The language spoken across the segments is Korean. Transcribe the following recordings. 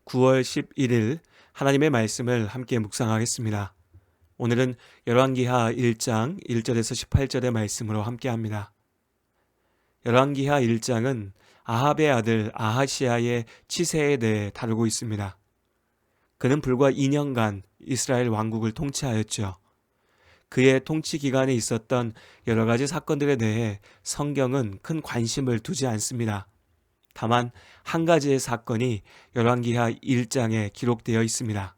9월 11일 하나님의 말씀을 함께 묵상하겠습니다. 오늘은 열왕기하 1장 1절에서 18절의 말씀으로 함께합니다. 열왕기하 1장은 아합의 아들 아하시아의 치세에 대해 다루고 있습니다. 그는 불과 2년간 이스라엘 왕국을 통치하였죠. 그의 통치 기간에 있었던 여러 가지 사건들에 대해 성경은 큰 관심을 두지 않습니다. 다만 한 가지의 사건이 열왕기하 1장에 기록되어 있습니다.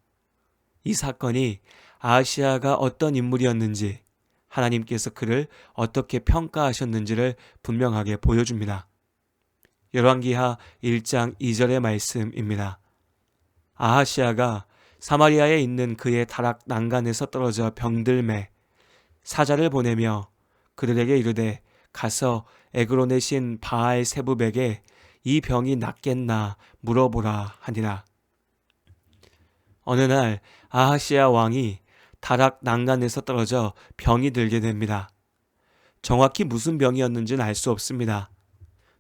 이 사건이 아하시아가 어떤 인물이었는지, 하나님께서 그를 어떻게 평가하셨는지를 분명하게 보여줍니다. 열왕기하 1장 2절의 말씀입니다. 아하시아가 사마리아에 있는 그의 다락 난간에서 떨어져 병들매 사자를 보내며 그들에게 이르되 가서 에그론의 신 바알 세붑에게 이 병이 낫겠나 물어보라 하니라. 어느 날 아하시아 왕이 다락 난간에서 떨어져 병이 들게 됩니다. 정확히 무슨 병이었는지는 알 수 없습니다.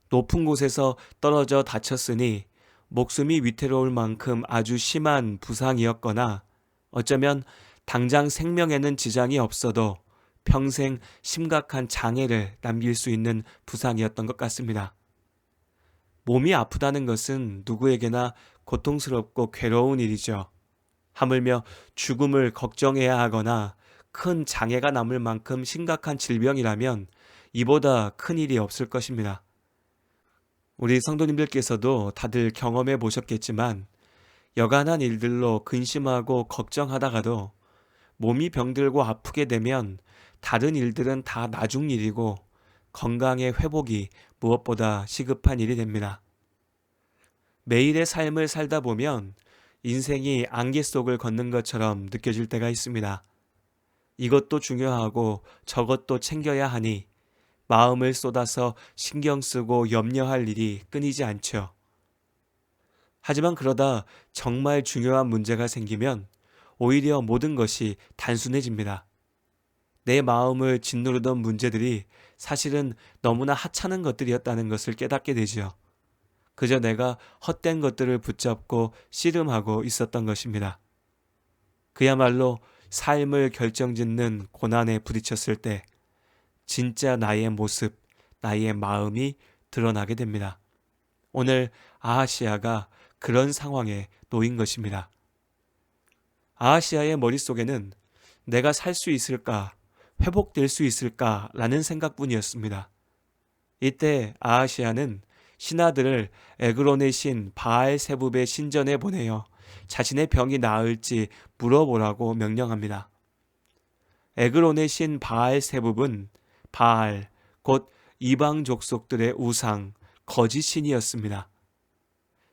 높은 곳에서 떨어져 다쳤으니 목숨이 위태로울 만큼 아주 심한 부상이었거나 어쩌면 당장 생명에는 지장이 없어도 평생 심각한 장애를 남길 수 있는 부상이었던 것 같습니다. 몸이 아프다는 것은 누구에게나 고통스럽고 괴로운 일이죠. 하물며 죽음을 걱정해야 하거나 큰 장애가 남을 만큼 심각한 질병이라면 이보다 큰 일이 없을 것입니다. 우리 성도님들께서도 다들 경험해 보셨겠지만 여간한 일들로 근심하고 걱정하다가도 몸이 병들고 아프게 되면 다른 일들은 다 나중 일이고 건강의 회복이 무엇보다 시급한 일이 됩니다. 매일의 삶을 살다 보면 인생이 안개 속을 걷는 것처럼 느껴질 때가 있습니다. 이것도 중요하고 저것도 챙겨야 하니 마음을 쏟아서 신경 쓰고 염려할 일이 끊이지 않죠. 하지만 그러다 정말 중요한 문제가 생기면 오히려 모든 것이 단순해집니다. 내 마음을 짓누르던 문제들이 사실은 너무나 하찮은 것들이었다는 것을 깨닫게 되죠. 그저 내가 헛된 것들을 붙잡고 씨름하고 있었던 것입니다. 그야말로 삶을 결정짓는 고난에 부딪혔을 때 진짜 나의 모습, 나의 마음이 드러나게 됩니다. 오늘 아하시아가 그런 상황에 놓인 것입니다. 아하시아의 머릿속에는 내가 살 수 있을까, 회복될 수 있을까 라는 생각뿐이었습니다. 이때 아하시아는 신하들을 에그론의 신 바알 세붑의 신전에 보내어 자신의 병이 나을지 물어보라고 명령합니다. 에그론의 신 바알 세붑은 바알, 곧 이방 족속들의 우상, 거짓 신이었습니다.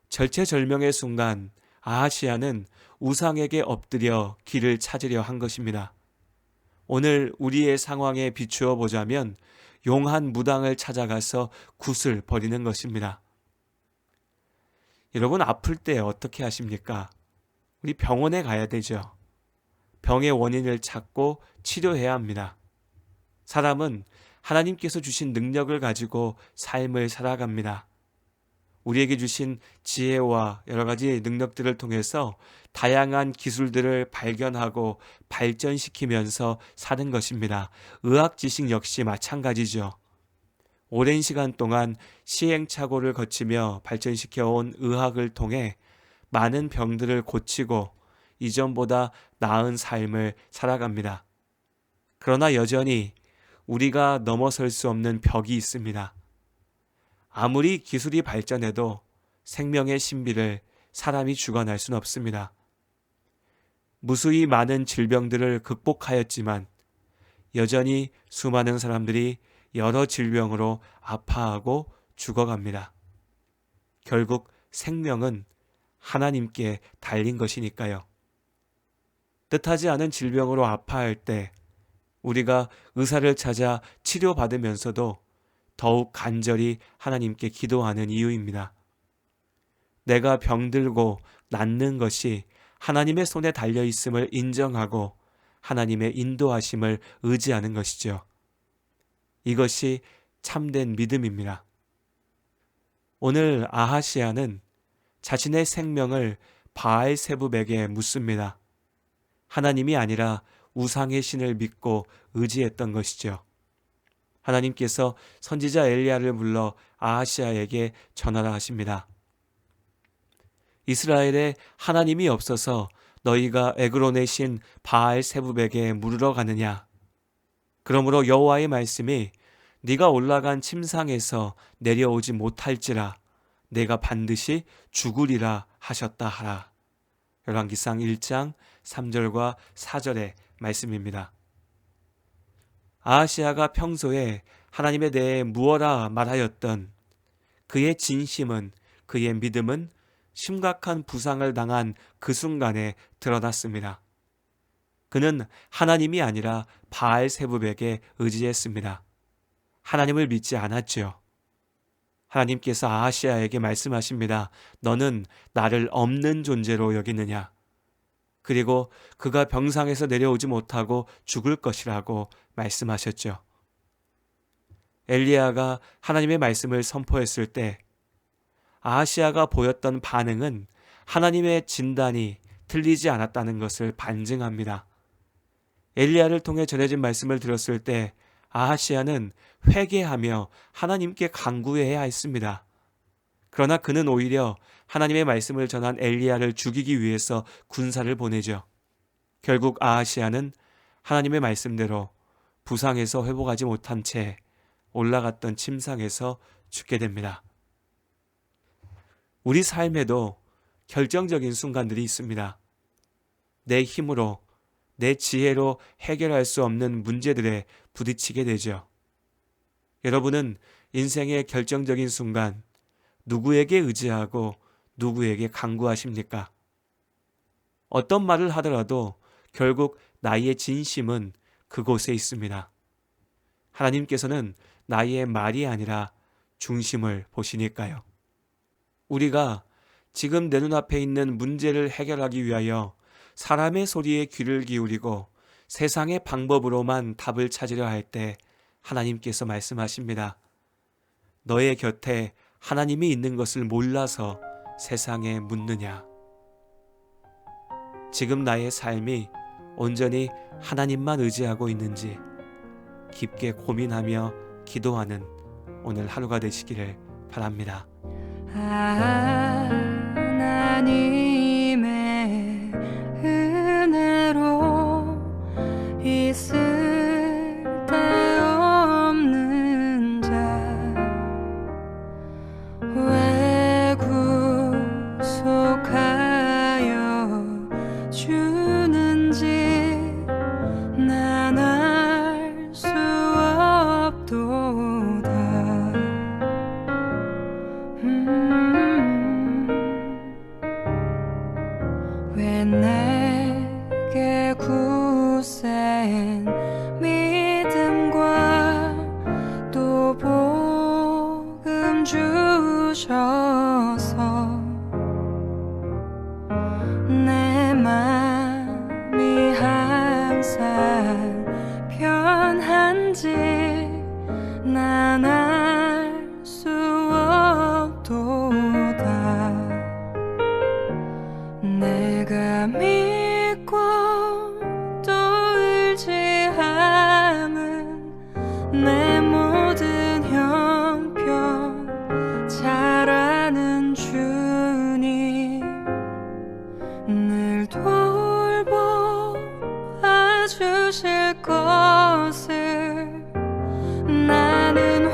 절체절명의 순간 아하시아는 우상에게 엎드려 길을 찾으려 한 것입니다. 오늘 우리의 상황에 비추어 보자면 용한 무당을 찾아가서 굿을 버리는 것입니다. 여러분 아플 때 어떻게 하십니까? 우리 병원에 가야 되죠. 병의 원인을 찾고 치료해야 합니다. 사람은 하나님께서 주신 능력을 가지고 삶을 살아갑니다. 우리에게 주신 지혜와 여러 가지 능력들을 통해서 다양한 기술들을 발견하고 발전시키면서 사는 것입니다. 의학 지식 역시 마찬가지죠. 오랜 시간 동안 시행착오를 거치며 발전시켜온 의학을 통해 많은 병들을 고치고 이전보다 나은 삶을 살아갑니다. 그러나 여전히 우리가 넘어설 수 없는 벽이 있습니다. 아무리 기술이 발전해도 생명의 신비를 사람이 주관할 수는 없습니다. 무수히 많은 질병들을 극복하였지만 여전히 수많은 사람들이 여러 질병으로 아파하고 죽어갑니다. 결국 생명은 하나님께 달린 것이니까요. 뜻하지 않은 질병으로 아파할 때 우리가 의사를 찾아 치료받으면서도 더욱 간절히 하나님께 기도하는 이유입니다. 내가 병들고 낫는 것이 하나님의 손에 달려 있음을 인정하고 하나님의 인도하심을 의지하는 것이죠. 이것이 참된 믿음입니다. 오늘 아하시아는 자신의 생명을 바알세붑에게 묻습니다. 하나님이 아니라 우상의 신을 믿고 의지했던 것이죠. 하나님께서 선지자 엘리야를 불러 아하시아에게 전하라 하십니다. 이스라엘에 하나님이 없어서 너희가 에그론의 신 바알세붑에게 물으러 가느냐? 그러므로 여호와의 말씀이 네가 올라간 침상에서 내려오지 못할지라 내가 반드시 죽으리라 하셨다 하라. 열왕기상 1장 3절과 4절의 말씀입니다. 아하시아가 평소에 하나님에 대해 무어라 말하였던 그의 진심은, 그의 믿음은 심각한 부상을 당한 그 순간에 드러났습니다. 그는 하나님이 아니라 바알세붑에게 의지했습니다. 하나님을 믿지 않았지요. 하나님께서 아하시아에게 말씀하십니다. 너는 나를 없는 존재로 여기느냐? 그리고 그가 병상에서 내려오지 못하고 죽을 것이라고 말씀하셨죠. 엘리야가 하나님의 말씀을 선포했을 때 아하시아가 보였던 반응은 하나님의 진단이 틀리지 않았다는 것을 반증합니다. 엘리야를 통해 전해진 말씀을 들었을 때 아하시아는 회개하며 하나님께 간구해야 했습니다. 그러나 그는 오히려 하나님의 말씀을 전한 엘리야를 죽이기 위해서 군사를 보내죠. 결국 아하시아는 하나님의 말씀대로 부상에서 회복하지 못한 채 올라갔던 침상에서 죽게 됩니다. 우리 삶에도 결정적인 순간들이 있습니다. 내 힘으로, 내 지혜로 해결할 수 없는 문제들에 부딪히게 되죠. 여러분은 인생의 결정적인 순간 누구에게 의지하고 누구에게 간구하십니까? 어떤 말을 하더라도 결국 나의 진심은 그곳에 있습니다. 하나님께서는 나의 말이 아니라 중심을 보시니까요. 우리가 지금 내 눈앞에 있는 문제를 해결하기 위하여 사람의 소리에 귀를 기울이고 세상의 방법으로만 답을 찾으려 할 때 하나님께서 말씀하십니다. 너의 곁에 하나님이 있는 것을 몰라서 세상에 묻느냐? 지금 나의 삶이 온전히 하나님만 의지하고 있는지 깊게 고민하며 기도하는 오늘 하루가 되시기를 바랍니다. 하나님의 은혜로 있을 데 없는 자 왜 구속하여 주는지 난 알 수 없도다. 왜 내게 굳센 믿음과 또 복음 주셔서 내 맘이 항상 편한지 난 알 수 없도다. 내가 믿고 또 의지함은 내 모든 형편 잘 아는 주님 늘 돌보아 주실 것을 나는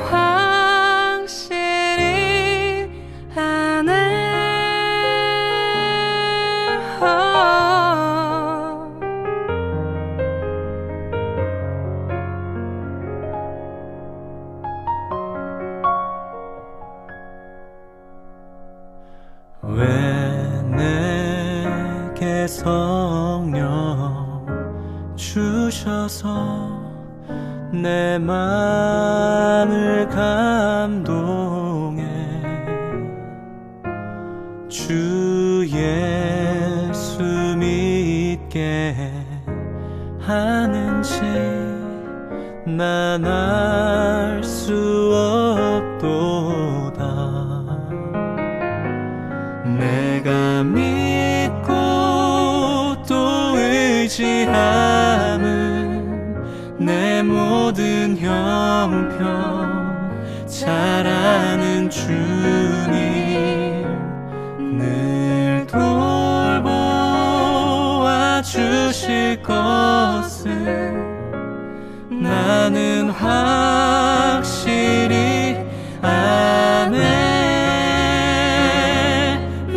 확실히 아네. 왜 내게 성령 주셔서 내 마음을 감동해 주 예수 믿게 하는지 난 알 수 없도다. 내가 믿고 의지함은 내 모든 형편 잘 아는 주님 늘 돌보아 주실 것을 나는 확실히 아네.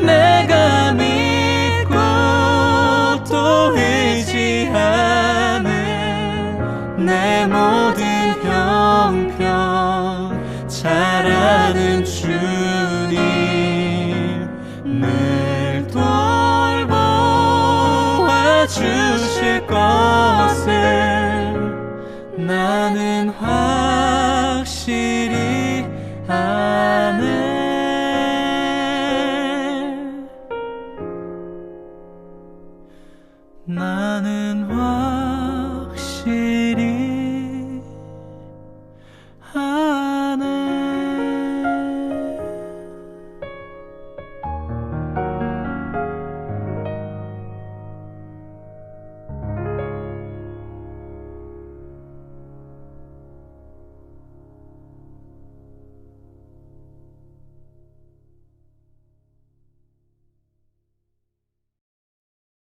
내가 믿고 또 의지하네. 내 모든 형편 잘 아는 주님 늘 돌보아 주실 것을 나는 확실히 아네. 나는